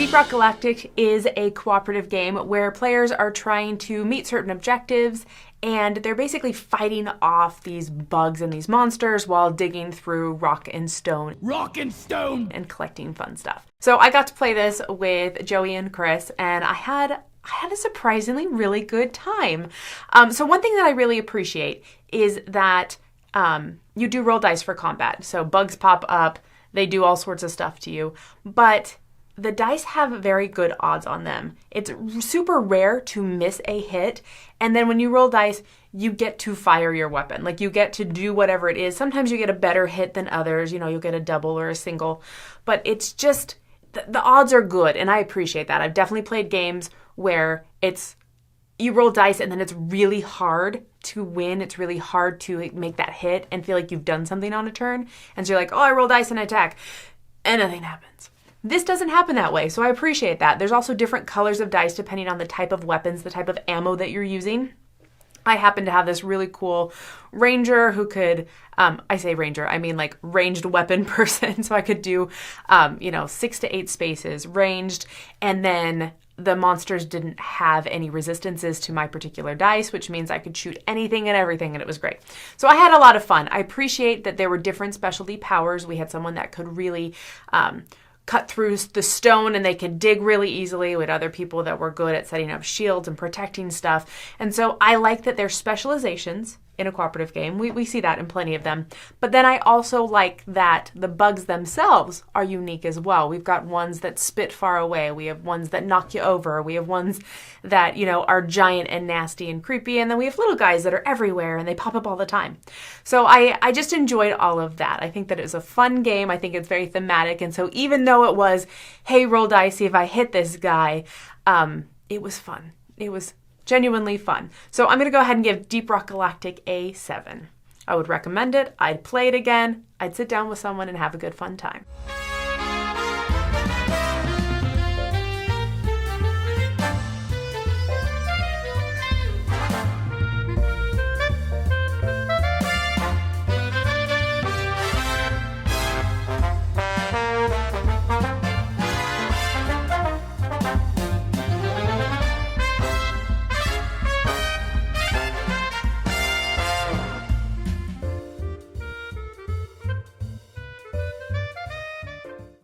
Deep Rock Galactic is a cooperative game where players are trying to meet certain objectives, and they're basically fighting off these bugs and these monsters while digging through rock and stone. Rock and stone! And collecting fun stuff. So I got to play this with Joey and Chris, and I had a surprisingly really good time. So one thing that I really appreciate is that you do roll dice for combat. So bugs pop up, they do all sorts of stuff to you, but the dice have very good odds on them. It's super rare to miss a hit, and then when you roll dice, you get to fire your weapon. Like, you get to do whatever it is. Sometimes you get a better hit than others. You know, you'll get a double or a single, but it's just, the odds are good, and I appreciate that. I've definitely played games where you roll dice and then it's really hard to win. It's really hard to make that hit and feel like you've done something on a turn. And so you're like, oh, I roll dice and attack, and nothing happens. This doesn't happen that way, so I appreciate that. There's also different colors of dice depending on the type of weapons, the type of ammo that you're using. I happen to have this really cool ranger who could, I say ranger, I mean like ranged weapon person. So I could do, 6 to 8 spaces ranged, and then the monsters didn't have any resistances to my particular dice, which means I could shoot anything and everything, and it was great. So I had a lot of fun. I appreciate that there were different specialty powers. We had someone that could really cut through the stone and they could dig really easily, with other people that were good at setting up shields and protecting stuff. And so I like that there's specializations in a cooperative game. We see that in plenty of them. But then I also like that the bugs themselves are unique as well. We've got ones that spit far away. We have ones that knock you over. We have ones that, are giant and nasty and creepy. And then we have little guys that are everywhere and they pop up all the time. So I just enjoyed all of that. I think that it was a fun game. I think it's very thematic. And so even though it was, hey, roll dice, see if I hit this guy, it was fun. It was genuinely fun. So I'm going to go ahead and give Deep Rock Galactic a 7. I would recommend it. I'd play it again. I'd sit down with someone and have a good fun time.